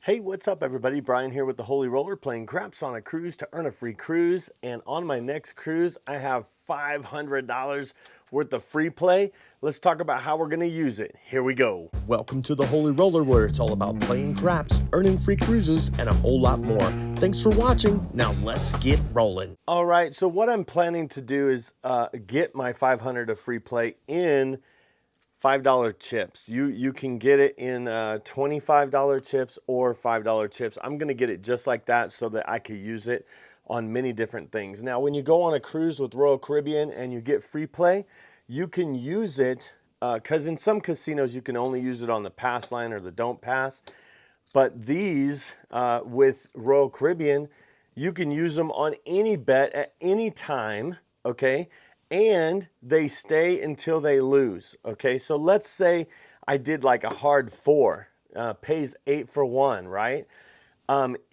Hey, what's up everybody? Brian here with the Holy Roller playing craps on a cruise to earn a free cruise. And on my next cruise, I have $500 worth of free play. Let's talk about how we're gonna use it. Here we go. Welcome to the Holy Roller, where it's all about playing craps, earning free cruises, and a whole lot more. Thanks for watching. Now let's get rolling. All right, so what I'm planning to do is get my 500 of free play in $5 chips. You can get it in $25 chips or $5 chips. I'm going to get it just like that so that I could use it on many different things. Now, when you go on a cruise with Royal Caribbean and you get free play, you can use it because in some casinos you can only use it on the pass line or the don't pass. But these with Royal Caribbean, you can use them on any bet at any time, okay? And they stay until they lose, okay? So let's say I did like a hard 4, pays 8 for 1, right?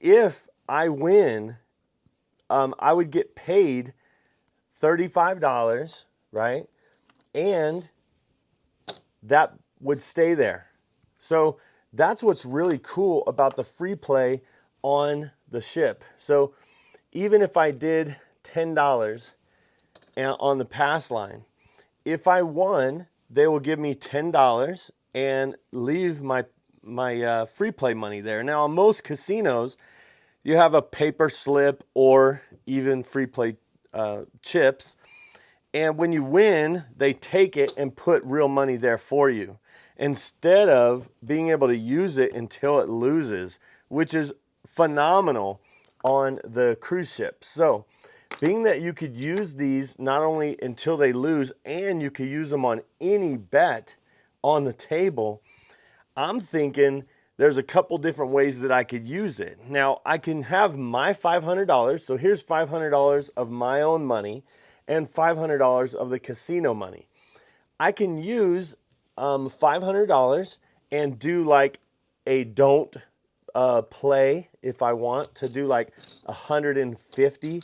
If I win, I would get paid $35, right? And that would stay there. So that's what's really cool about the free play on the ship. So even if I did $10 on the pass line, if I won, they will give me $10 and leave my free play money there. Now, on most casinos, you have a paper slip or even free play chips. And when you win, they take it and put real money there for you, instead of being able to use it until it loses, which is phenomenal on the cruise ship. So being that you could use these not only until they lose, and you could use them on any bet on the table, I'm thinking there's a couple different ways that I could use it. Now, I can have my $500. So here's $500 of my own money and $500 of the casino money. I can use $500 and do like a don't play if I want to do like 150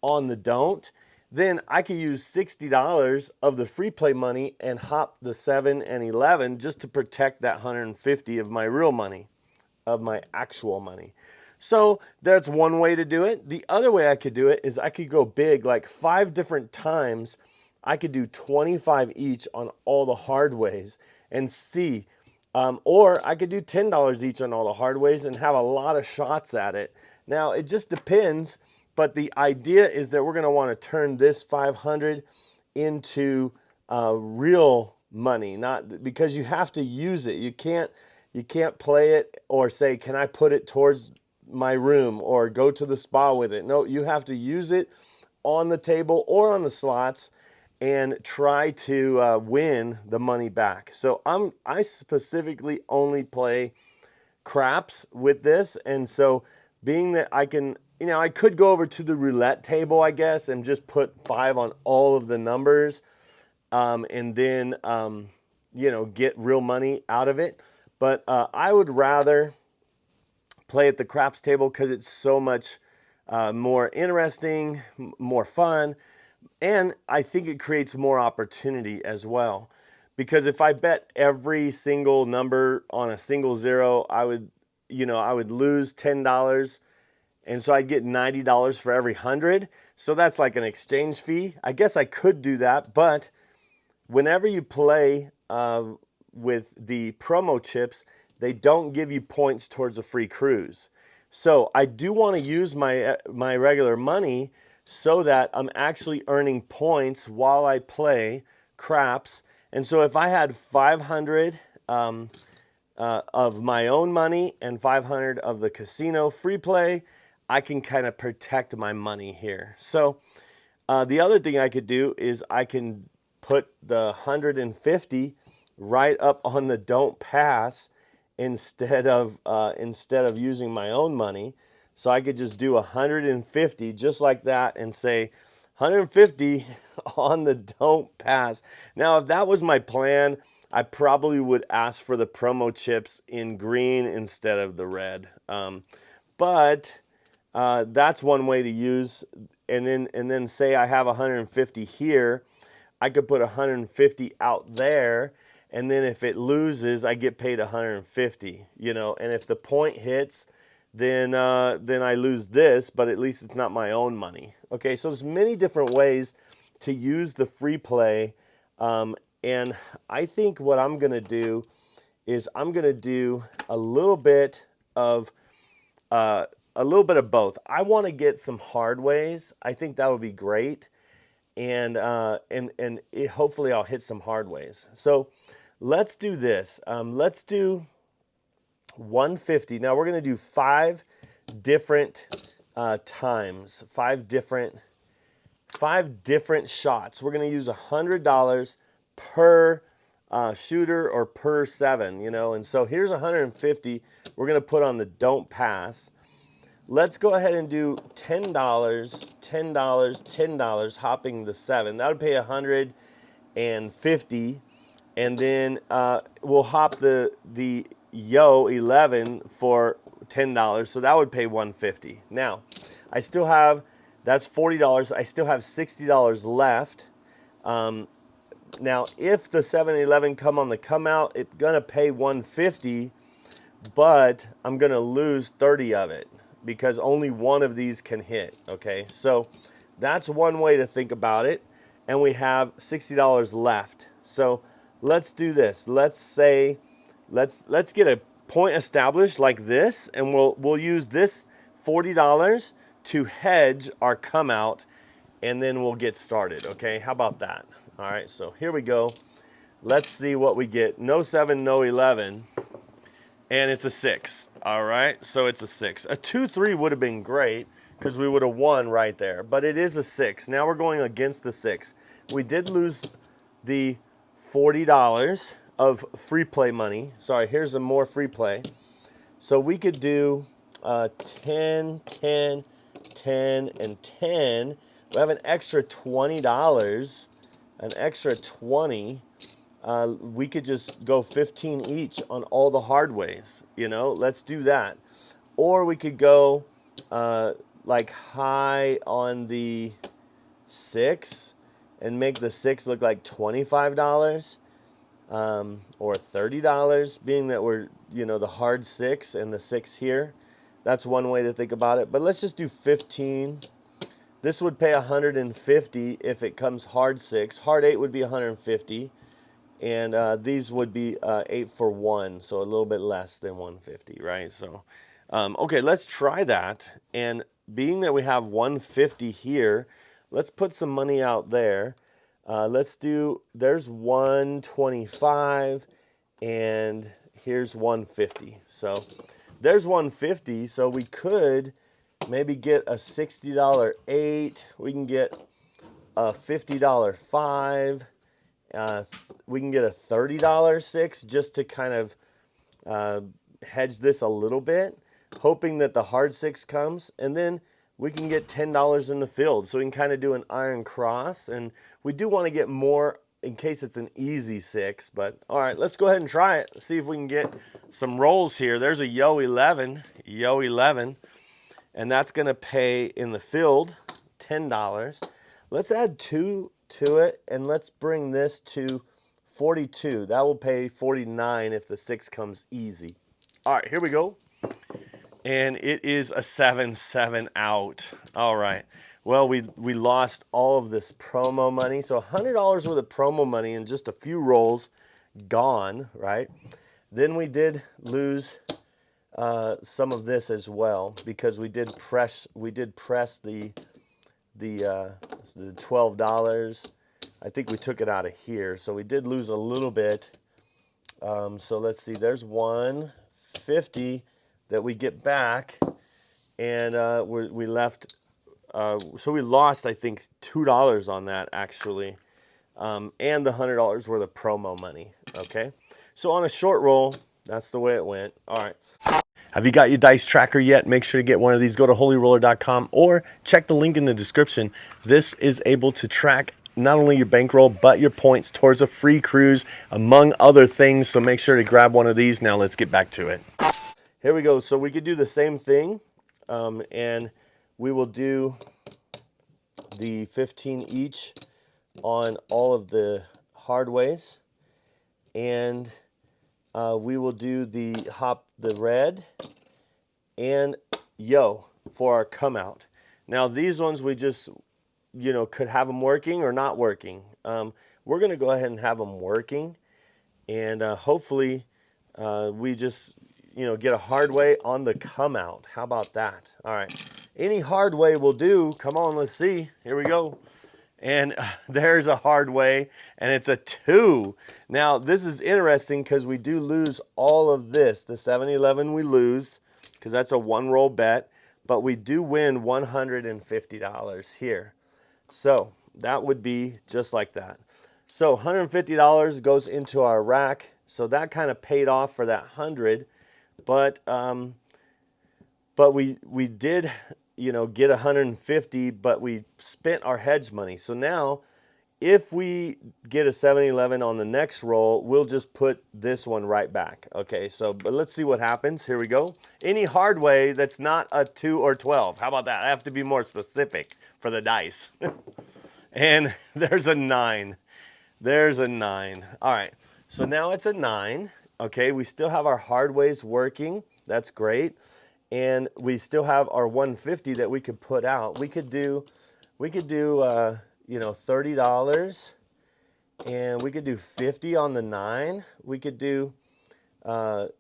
on the don't. Then I could use $60 of the free play money and hop the 7 and 11 just to protect that 150 of my real money, of my actual money. So that's one way to do it. The other way I could do it is I could go big, like 5 different times. I could do 25 each on all the hard ways and see. Or I could do $10 each on all the hard ways and have a lot of shots at it. Now, it just depends, but the idea is that we're going to want to turn this 500 into real money, not because you have to use it. You can't play it or say, can I put it towards my room or go to the spa with it? No, you have to use it on the table or on the slots and try to win the money back. So I specifically only play craps with this, and so being that I can, I could go over to the roulette table, I guess, and just put 5 on all of the numbers, and then get real money out of it. But I would rather play at the craps table because it's so much more interesting, more fun, and I think it creates more opportunity as well. Because if I bet every single number on a single zero, I would lose $10, and so I'd get $90 for every 100. So that's like an exchange fee. I guess I could do that, but whenever you play with the promo chips, they don't give you points towards a free cruise. So I do want to use my regular money so that I'm actually earning points while I play craps. And so if I had 500 of my own money and 500 of the casino free play, I can kind of protect my money here. So the other thing I could do is I can put the 150 right up on the don't pass instead of using my own money. So I could just do 150 just like that and say 150 on the don't pass. Now, if that was my plan, I probably would ask for the promo chips in green instead of the red. But that's one way to use. And then say I have 150 here, I could put 150 out there and then if it loses, I get paid 150, you know, and if the point hits, then I lose this, but at least it's not my own money. Okay, so there's many different ways to use the free play, and I think what I'm gonna do is I'm gonna do a little bit of both. I want to get some hard ways. I think that would be great, and hopefully I'll hit some hard ways. So let's do this. Let's do 150. Now we're going to do 5 different times, 5 different shots. We're going to use $100 per shooter or per 7, you know. And so here's 150. We're going to put on the don't pass. Let's go ahead and do $10, $10, $10, hopping the 7. That would pay 150, and then we'll hop the yo 11 for $10, so that would pay 150. Now, I still have, that's $40. I still have $60 left. Now, if the 7-11 come on the come out, it's gonna pay 150, but I'm gonna lose 30 of it, because only one of these can hit, okay? So that's one way to think about it, and we have $60 left. So let's do this. Let's say, let's get a point established like this, and we'll use this $40 to hedge our come out, and then we'll get started, okay? How about that? All right, so here we go. Let's see what we get. No 7, no 11. And it's a 6, all right? So it's a 6. A 2-3 would have been great because we would have won right there, but it is a 6. Now we're going against the 6. We did lose the $40 of free play money. Sorry, here's some more free play. So we could do 10, 10, 10, and 10. We have an extra $20, an extra 20. We could just go 15 each on all the hard ways, you know, let's do that. Or we could go like high on the 6 and make the 6 look like $25 or $30, being that we're, you know, the hard 6 and the 6 here. That's one way to think about it, but let's just do 15. This would pay 150 if it comes hard 6. Hard 8 would be 150. And these would be 8 for 1, so a little bit less than 150, right? So, okay, let's try that. And being that we have 150 here, let's put some money out there. Let's do, there's 125, and here's 150. So there's 150, so we could maybe get a $60 8. We can get a $50 5. We can get a $30 6 just to kind of hedge this a little bit, hoping that the hard 6 comes, and then we can get $10 in the field. So we can kind of do an iron cross, and we do want to get more in case it's an easy 6, but all right, let's go ahead and try it. See if we can get some rolls here. There's a yo 11, and that's going to pay in the field $10. Let's add 2 to it, and let's bring this to 42. That will pay 49 if the 6 comes easy. All right, here we go. And it is a 7-7 out. All right. Well, we lost all of this promo money. So $100 worth of promo money in just a few rolls gone, right? Then we did lose some of this as well, because we did press the $12. I think we took it out of here, so we did lose a little bit. So let's see, there's 150 that we get back, and we left. So we lost, I think, $2 on that actually, and the $100 worth of promo money. Okay, so on a short roll, that's the way it went. All right. Have you got your dice tracker yet? Make sure to get one of these. Go to holyroller.com or check the link in the description. This is able to track not only your bankroll, but your points towards a free cruise, among other things. So make sure to grab one of these. Now let's get back to it. Here we go. So we could do the same thing, and we will do the 15 each on all of the hard ways. and we will do the red, and yo for our come out. Now these ones we just, could have them working or not working. We're going to go ahead and have them working, and hopefully we just, get a hard way on the come out. How about that? All right. Any hard way will do. Come on, let's see. Here we go. And there's a hard way, and it's a 2. Now, this is interesting because we do lose all of this. The 7-11 we lose because that's a 1-roll bet, but we do win $150 here. So that would be just like that. So $150 goes into our rack. So that kind of paid off for that 100, but we did, get 150, but we spent our hedge money. So now, if we get a 7-11 on the next roll, we'll just put this one right back. Okay, so but let's see what happens. Here we go. Any hard way that's not a 2 or 12. How about that? I have to be more specific for the dice. And there's a 9. There's a 9. All right, so now it's a 9. Okay, we still have our hard ways working. That's great. And we still have our 150 that we could put out. We could do $30, and we could do 50 on the 9. We could do, maybe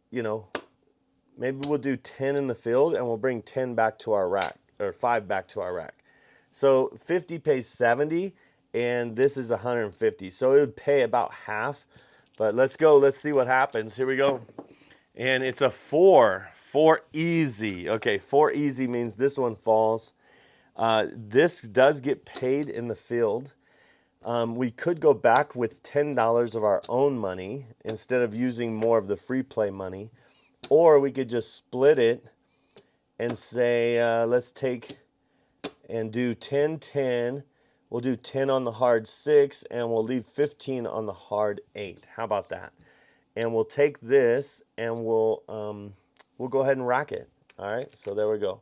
we'll do 10 in the field, and we'll bring 10 back to our rack, or 5 back to our rack. So 50 pays 70, and this is 150. So it would pay about half. But let's go. Let's see what happens. Here we go. And it's a 4. 4 easy. Okay, 4 easy means this one falls. This does get paid in the field. We could go back with $10 of our own money instead of using more of the free play money. Or we could just split it and say, let's take and do 10, 10. We'll do 10 on the hard 6, and we'll leave 15 on the hard 8. How about that? And we'll take this, and we'll go ahead and rack it. All right, so there we go.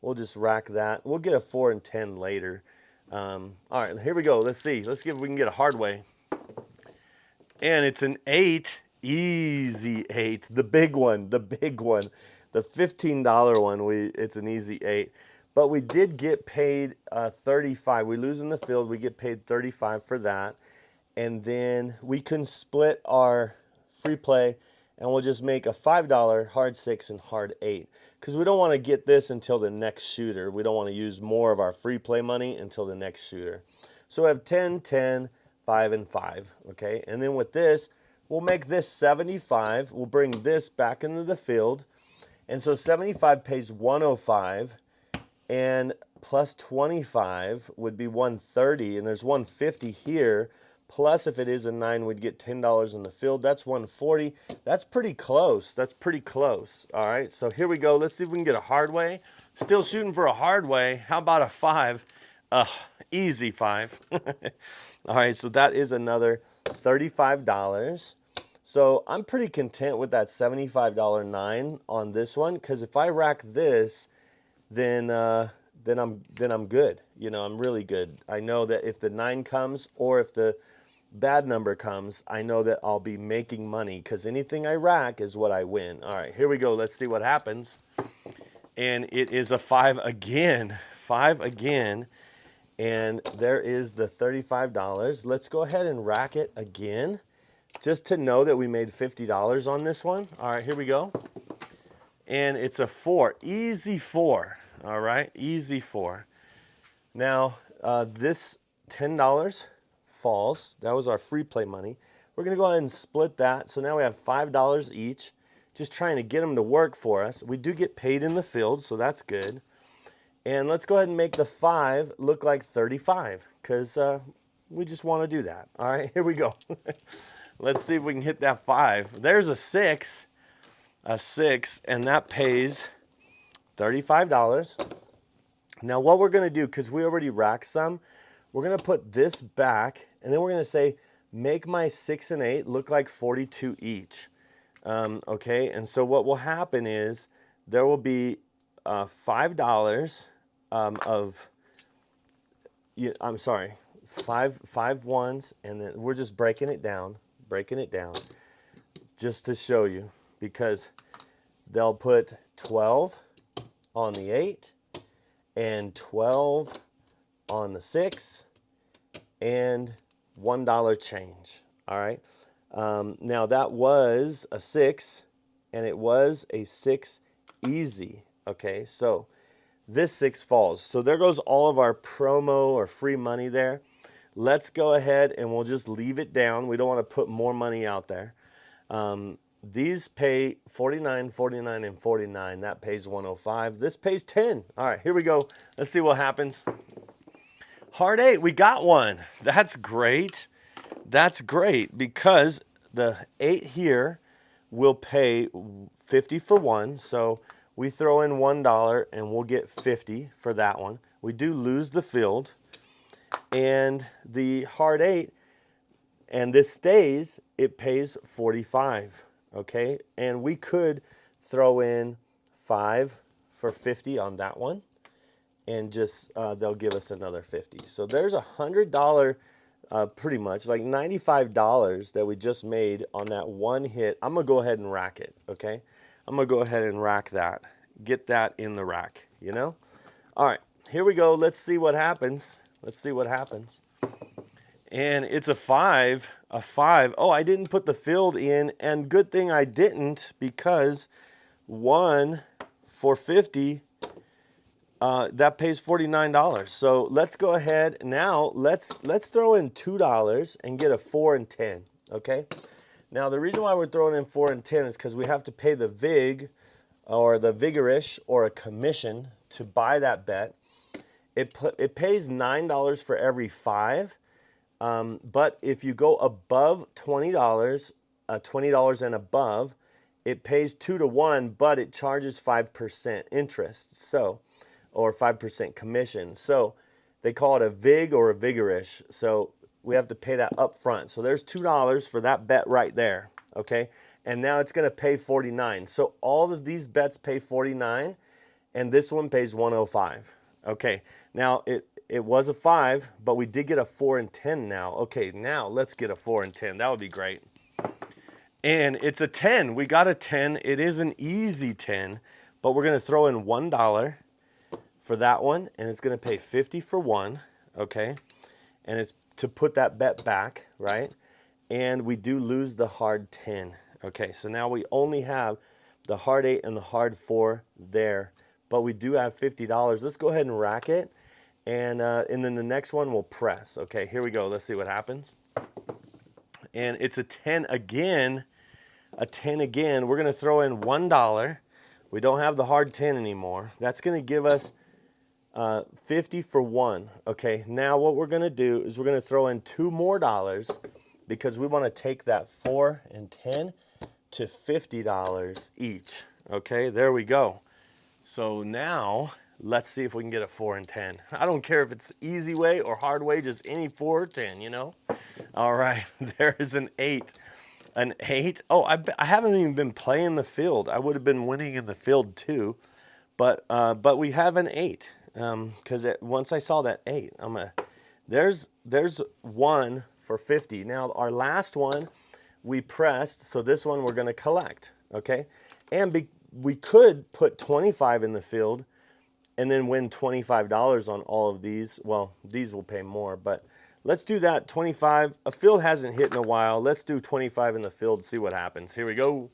We'll just rack that. We'll get a 4 and 10 later. All right, here we go. Let's see. Let's see if we can get a hard way. And it's an 8. Easy 8. The big one. The big one. The $15 one. It's an easy 8. But we did get paid 35. We lose in the field. We get paid 35 for that. And then we can split our free play, and we'll just make a $5 hard 6 and hard 8. Because we don't want to get this until the next shooter. We don't want to use more of our free play money until the next shooter. So we have 10, 10, 5, and 5. Okay, and then with this, we'll make this 75. We'll bring this back into the field. And so 75 pays 105. And plus 25 would be 130, and there's 150 here. Plus, if it is a 9, we'd get $10 in the field. That's 140. That's pretty close. That's pretty close. All right, so here we go. Let's see if we can get a hard way. Still shooting for a hard way. How about a 5? Easy 5. All right, so that is another $35. So I'm pretty content with that $75 9 on this one, because if I rack this, then I'm good. I'm really good. I know that if the 9 comes, or if the bad number comes, I know that I'll be making money, because anything I rack is what I win. All right, here we go. Let's see what happens. And it is a 5 again. 5 again. And there is the $35. Let's go ahead and rack it again, just to know that we made $50 on this one. All right, here we go. And it's a 4. Easy 4. All right, easy 4. Now, this $10 falls. That was our free play money. We're going to go ahead and split that. So now we have $5 each, just trying to get them to work for us. We do get paid in the field, so that's good. And let's go ahead and make the 5 look like 35, because we just want to do that. All right, here we go. Let's see if we can hit that 5. There's a 6. A 6, and that pays $35. Now what we're going to do, because we already racked some, we're going to put this back, and then we're going to say, make my 6 and 8 look like 42 each. Okay, and so what will happen is there will be $5 of, I'm sorry, five ones, and then we're just breaking it down. just to show you, because they'll put 12 on the 8 and 12 on the 6 and $1 change. All right. Now that was a 6 and it was a 6 easy. Okay. So this 6 falls. So there goes all of our promo or free money there. Let's go ahead and we'll just leave it down. We don't want to put more money out there. These pay 49, 49, and 49. That pays 105. This pays 10. All right, here we go. Let's see what happens. Hard 8, we got one. That's great. That's great because the 8 here will pay 50 for one. So we throw in $1 and we'll get 50 for that one. We do lose the field. And the hard 8, and this stays, it pays 45. Okay, and we could throw in 5 for 50 on that one, and just they'll give us another 50. So there's $100, pretty much like $95 that we just made on that one hit. I'm gonna go ahead and rack it. Okay, I'm gonna go ahead and rack that, get that in the rack. You know, all right, here we go. Let's see what happens. Let's see what happens. And it's a 5, a 5. Oh, I didn't put the field in, and good thing I didn't, because 1 for 50, that pays $49. So let's go ahead now. Let's throw in $2 and get a 4 and 10. Okay. Now the reason why we're throwing in 4 and 10 is because we have to pay the vig, or the vigorish, or a commission to buy that bet. It pays $9 for every 5. But if you go above $20, $20 and above, it pays 2 to 1, but it charges 5% interest, so, or 5% commission. So they call it a vig or a vigorish. So we have to pay that up front. So there's $2 for that bet right there. Okay. And now it's going to pay 49. So all of these bets pay 49 and this one pays 105. Okay. Now it was a 5, but we did get a 4 and 10 now. Okay, now let's get a 4 and 10. That would be great. And it's a 10. We got a 10. It is an easy 10, but we're going to throw in $1 for that one, and it's going to pay 50 for one, okay? And it's to put that bet back, right? And we do lose the hard 10. Okay, so now we only have the hard 8 and the hard 4 there, but we do have $50. Let's go ahead and rack it. And then the next one we'll press. Okay, here we go. Let's see what happens. And it's a 10 again. A 10 again. We're going to throw in $1. We don't have the hard 10 anymore. That's going to give us 50 for one. Okay, now what we're going to do is we're going to throw in $2 more because we want to take that 4 and 10 to $50 each. Okay, there we go. So now let's see if we can get a 4 and 10. I don't care if it's easy way or hard way, just any 4 or 10, you know? All right, there's an 8. An 8. Oh, I haven't even been playing the field. I would have been winning in the field too. But we have an 8. Because once I saw that 8, there's 1 for 50. Now our last one we pressed, so this one we're going to collect, okay? And we could put 25 in the field and then win $25 on all of these. Well, these will pay more, but let's do that. 25. A field hasn't hit in a while. Let's do 25 in the field, see what happens. Here we go.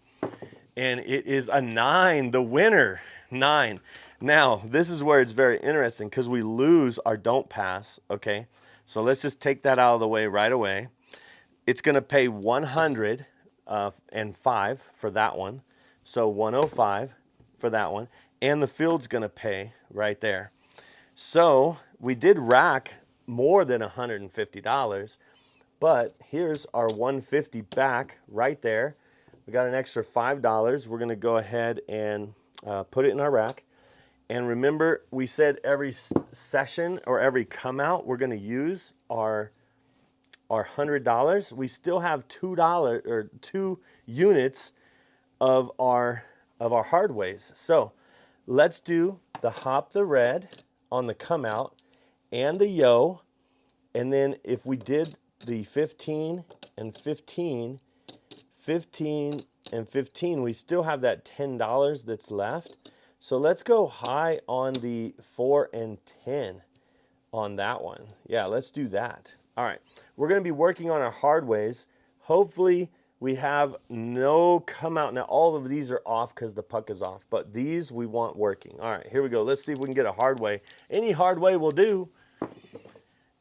And it is a 9, the winner, 9. Now, this is where it's very interesting because we lose our don't pass, okay? So let's just take that out of the way right away. It's going to pay 105 for that one. So 105 for that one. And the field's going to pay right there. So we did rack more than $150, but here's our 150 back right there. We got an extra $5. We're going to go ahead and put it in our rack. And remember, we said every session or every come out, we're going to use our $100. We still have $2 or 2 units of our hard ways. So let's do the hop the red on the come out and the yo. And then if we did the 15 and 15, 15 and 15. We still have that $10 that's left. So let's go high on the 4 and 10 on that one. Yeah, let's do that. All right, we're going to be working on our hard ways. Hopefully we have no come out. Now all of these are off because the puck is off, but these we want working. All right, here we go. Let's see if we can get a hard way. Any hard way will do.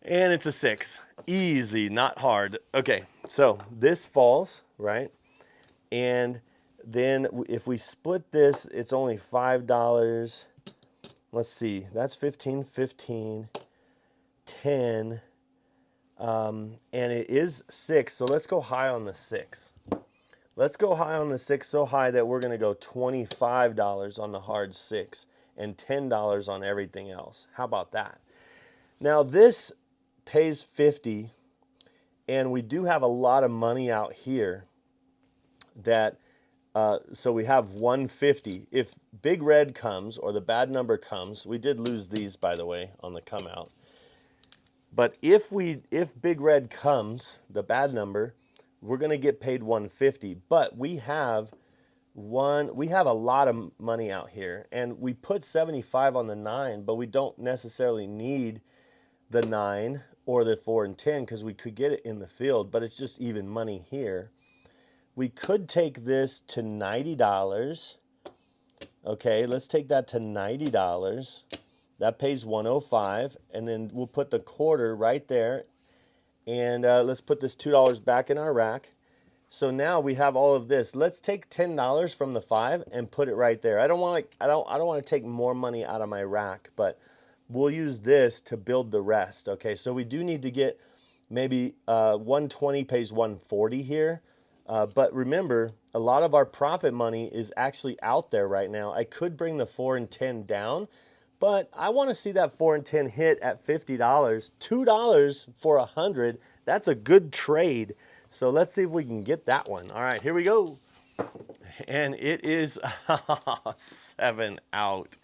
And it's a 6. Easy, not hard. Okay, so this falls, right? And then if we split this, it's only $5. Let's see, that's 15, 15, 10, and it is 6, so let's go high on the 6. Let's go high on the 6, so high that we're going to go $25 on the hard 6 and $10 on everything else. How about that? Now this pays 50, and we do have a lot of money out here that so we have 150. If Big Red comes or the bad number comes, we did lose these, by the way, on the come out. But if Big Red comes, the bad number, we're going to get paid 150. But we have a lot of money out here, and we put 75 on the 9, but we don't necessarily need the 9 or the 4 and 10 because we could get it in the field, but it's just even money here. We could take this to $90. Okay, let's take that to $90. That pays 105, and then we'll put the quarter right there, and let's put this $2 back in our rack. So now we have all of this. Let's take $10 from the 5 and put it right there. I don't want to take more money out of my rack, but we'll use this to build the rest. Okay, so we do need to get maybe 120 pays 140 here. But remember, a lot of our profit money is actually out there right now. I could bring the 4 and 10 down, but I want to see that 4 and 10 hit at $50. $2 for 100. That's a good trade. So let's see if we can get that one. All right, here we go. And it is 7 out.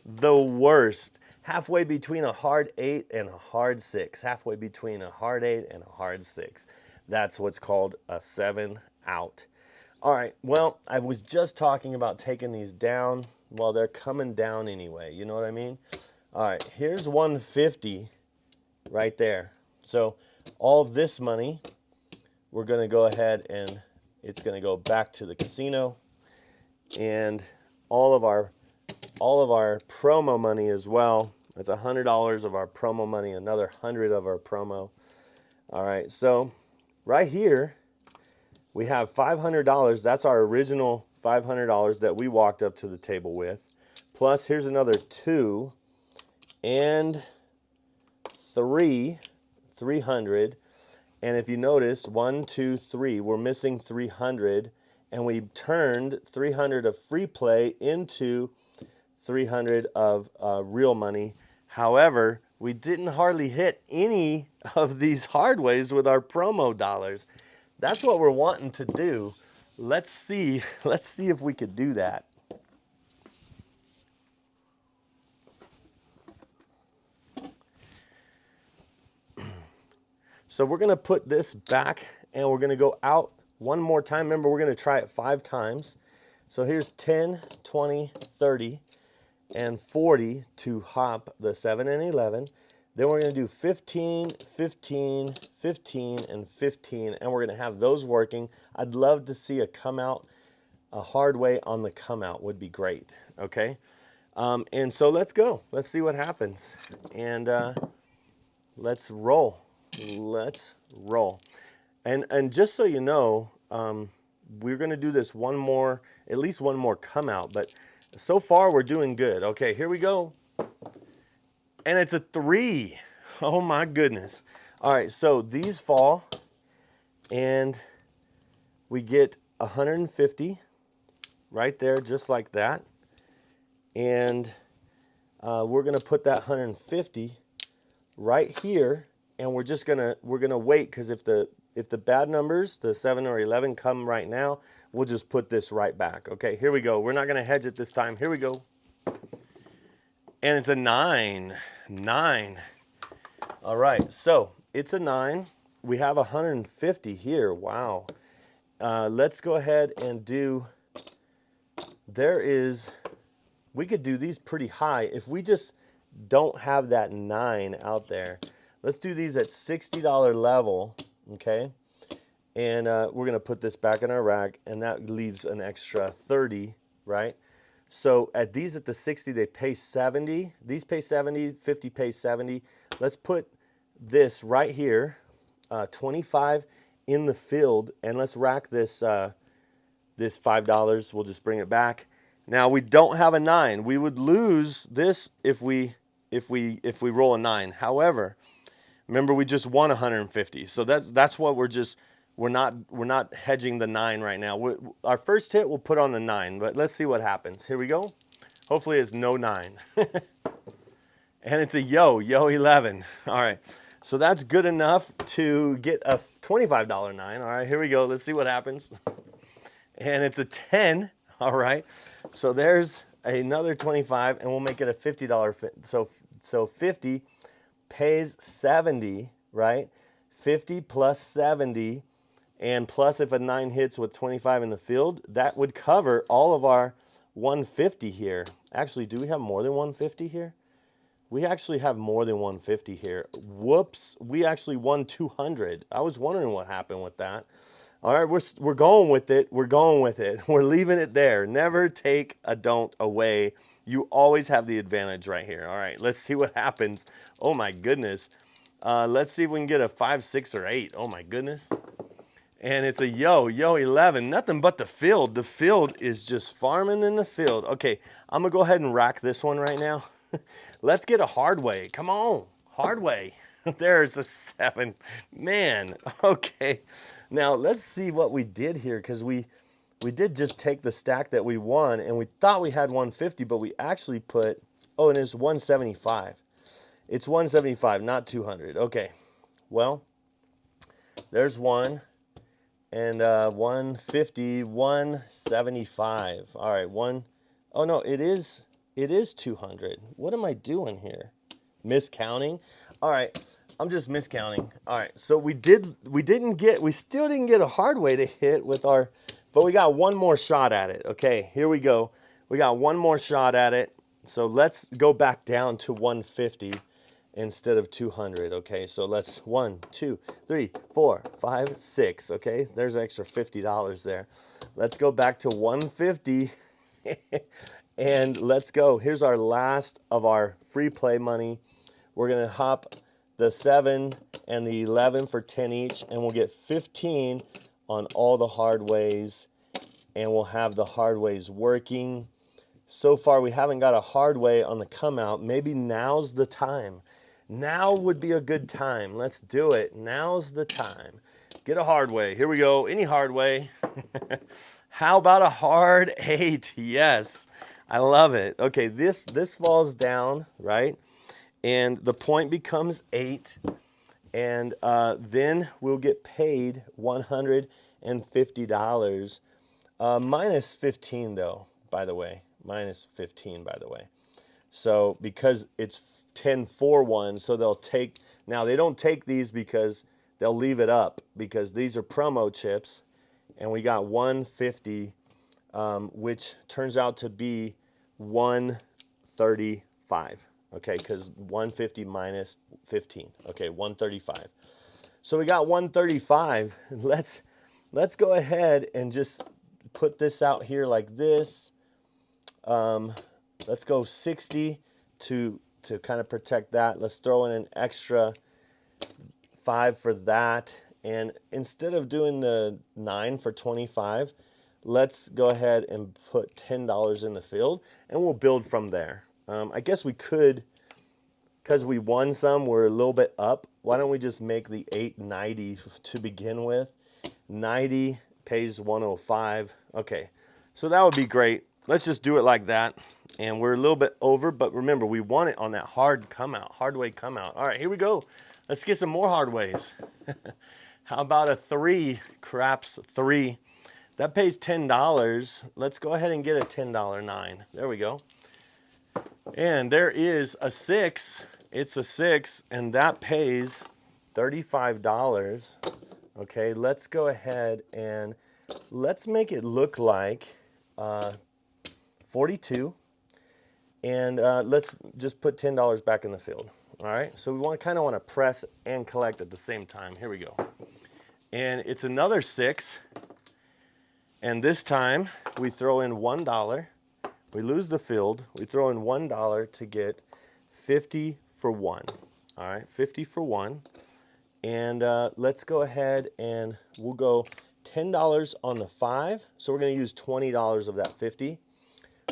The worst. Halfway between a hard 8 and a hard 6. Halfway between a hard 8 and a hard 6. That's what's called a 7 out. All right, well, I was just talking about taking these down. Well, they're coming down anyway, you know what I mean? All right, here's 150 right there. So all this money, we're going to go ahead and it's going to go back to the casino, and all of our promo money as well. That's $100 of our promo money, another 100 of our promo. All right, so right here, we have $500. That's our original $500 that we walked up to the table with. Plus, here's another 2 and 3, 300. And if you notice, 1, 2, 3, we're missing 300. And we turned 300 of free play into 300 of real money. However, we didn't hardly hit any of these hard ways with our promo dollars. That's what we're wanting to do. Let's see if we could do that. So we're going to put this back, and we're going to go out one more time. Remember, we're going to try it 5 times. So here's 10, 20, 30, and 40 to hop the 7 and 11. Then we're going to do 15, 15, 15, and 15, and we're going to have those working. I'd love to see a come out, a hard way on the come out would be great, okay? And so let's go. Let's see what happens. And let's roll. Let's roll. And just so you know, we're going to do this at least one more come out, but so far we're doing good. Okay, here we go. And it's a 3. Oh my goodness. All right, so these fall, and we get 150 right there, just like that. And we're gonna put that 150 right here, and we're gonna wait, because if the bad numbers, the 7 or 11, come right now, we'll just put this right back. Okay, here we go. We're not gonna hedge it this time. Here we go. And it's a 9. 9. All right, so it's a 9. We have 150 here. Wow. let's go ahead and do, we could do these pretty high if we just don't have that 9 out there. Let's do these at $60 level, okay? And we're gonna put this back in our rack, and that leaves an extra 30, right? So at these at the 60, they pay 70. These pay 70, 50 pays 70. Let's put this right here, 25 in the field, and let's rack this this $5. We'll just bring it back. Now we don't have a 9. We would lose this if we roll a 9. However, remember we just won 150. So that's what we're not hedging the 9 right now. Our first hit we'll put on the 9, but let's see what happens. Here we go. Hopefully it's no 9. And it's a yo 11. All right. So that's good enough to get a $25 9. All right, here we go. Let's see what happens. And it's a 10. All right. So there's another 25, and we'll make it a $50. So 50 pays 70, right? 50 plus 70, and plus if a 9 hits with 25 in the field, that would cover all of our 150 here. Actually, do we have more than 150 here? We actually have more than 150 here. Whoops, we actually won 200. I was wondering what happened with that. All right, we're going with it. We're going with it. We're leaving it there. Never take a don't away. You always have the advantage right here. All right, let's see what happens. Oh my goodness. Let's see if we can get a 5, 6, or 8. Oh my goodness. And it's a yo 11. Nothing but the field. The field is just farming in the field. Okay, I'm gonna go ahead and rack this one right now. Let's get a hard way. Come on, hard way. There's a 7. Man, okay. Now let's see what we did here, because we did just take the stack that we won, and we thought we had 150, but we actually put, oh, and it's 175. It's 175, not 200. Okay, well, there's one, and 150, 175. All right, oh no, it is 200. What am I doing here? Miscounting? All right, I'm just miscounting. All right, so we still didn't get a hard way to hit with our, but we got one more shot at it. Okay, here we go. We got one more shot at it. So let's go back down to 150 instead of 200. Okay, so let's 1, 2, 3, 4, 5, 6. Okay, there's an extra $50 there. Let's go back to 150. And let's go. Here's our last of our free play money. We're gonna hop the 7 and the 11 for 10 each, and we'll get 15 on all the hard ways, and we'll have the hard ways working. So far we haven't got a hard way on the come out. Maybe now's the time. Now would be a good time. Let's do it. Now's the time. Get a hard way. Here we go. Any hard way. How about a hard 8? Yes. I love it. Okay, this falls down, right? And the point becomes 8. And then we'll get paid $150. Minus 15 though, by the way. Minus 15, by the way. So because it's 10-4-1, so they'll take, now they don't take these because they'll leave it up, because these are promo chips, and we got 150, which turns out to be 135. Okay, because 150 minus 15. Okay, 135. So we got 135. Let's go ahead and just put this out here like this. Let's go 60 to kind of protect that. Let's throw in an extra 5 for that. And instead of doing the 9 for 25, let's go ahead and put $10 in the field, and we'll build from there. I guess we could, because we won some, we're a little bit up. Why don't we just make the 890 to begin with? 90 pays 105. Okay, so that would be great. Let's just do it like that. And we're a little bit over, but remember, we won it on that hard way come out. All right, here we go. Let's get some more hard ways. How about a 3, craps 3? That pays $10. Let's go ahead and get a $10 9. There we go. And there is a 6. It's a 6, and that pays $35. Okay, let's go ahead and let's make it look like 42. And let's just put $10 back in the field. All right, so we kind of want to press and collect at the same time. Here we go. And it's another 6. And this time we throw in $1. We lose the field. We throw in $1 to get 50 for 1. All right, 50 for 1. And let's go ahead and we'll go $10 on the 5. So we're going to use $20 of that 50.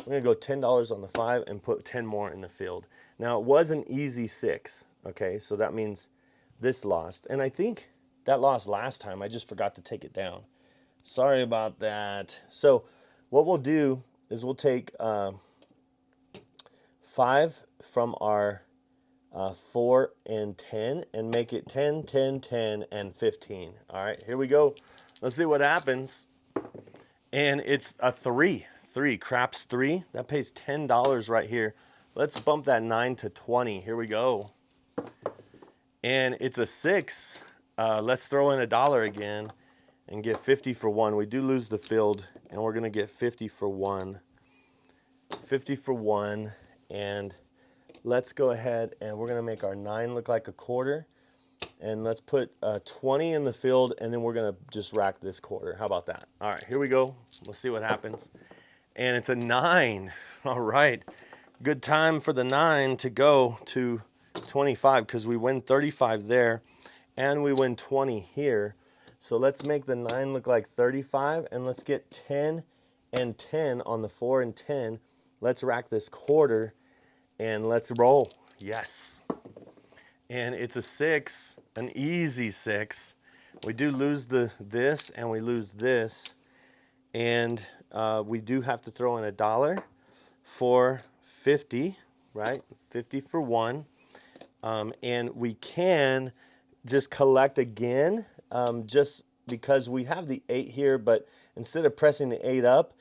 We're going to go $10 on the 5 and put 10 more in the field. Now, it was an easy 6, okay? So that means this lost. And I think that lost last time. I just forgot to take it down. Sorry about that. So what we'll do is we'll take 5 from our 4 and 10 and make it 10, 10, 10, and 15. All right, here we go. Let's see what happens. And it's a 3. 3, craps 3. That pays $10 right here. Let's bump that 9 to 20. Here we go. And it's a 6. Let's throw in $1 again and get 50 for 1. We do lose the field, and we're going to get 50 for 1. 50 for 1. And let's go ahead and we're going to make our 9 look like a quarter. And let's put 20 in the field, and then we're going to just rack this quarter. How about that? All right, here we go. Let's see what happens. And it's a 9. All right. Good time for the 9 to go to 25 because we win 35 there and we win 20 here. So let's make the 9 look like 35, and let's get 10 and 10 on the 4 and 10. Let's rack this quarter and let's roll. Yes. And it's a 6, an easy 6. We do lose this and we lose this. And we do have to throw in $1 for 50, right? 50 for 1. And we can just collect again, just because we have the 8 here, but instead of pressing the 8 up,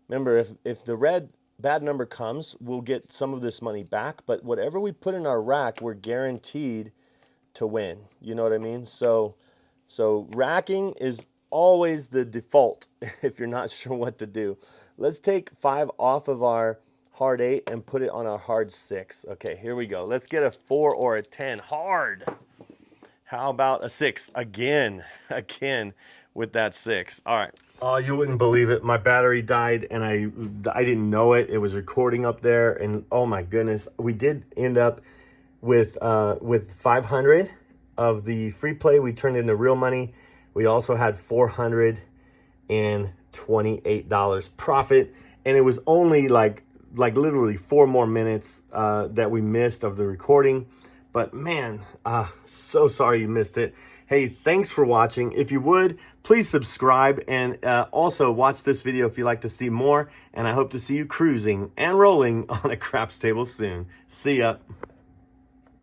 remember, if the bad number comes, we'll get some of this money back, but whatever we put in our rack, we're guaranteed to win. You know what I mean? So racking is always the default if you're not sure what to do. Let's take 5 off of our hard 8 and put it on our hard 6. Okay, here we go. Let's get a 4 or a 10 hard. How about a 6 again with that 6? All right. Oh, you wouldn't believe it. My battery died and I didn't know it. It was recording up there, and oh my goodness, we did end up with 500 of the free play. We turned into real money. We also had $428 profit, and it was only like literally 4 more minutes that we missed of the recording. But man, so sorry you missed it. Hey, thanks for watching. If you would, please subscribe, and also watch this video if you'd like to see more. And I hope to see you cruising and rolling on a craps table soon. See ya.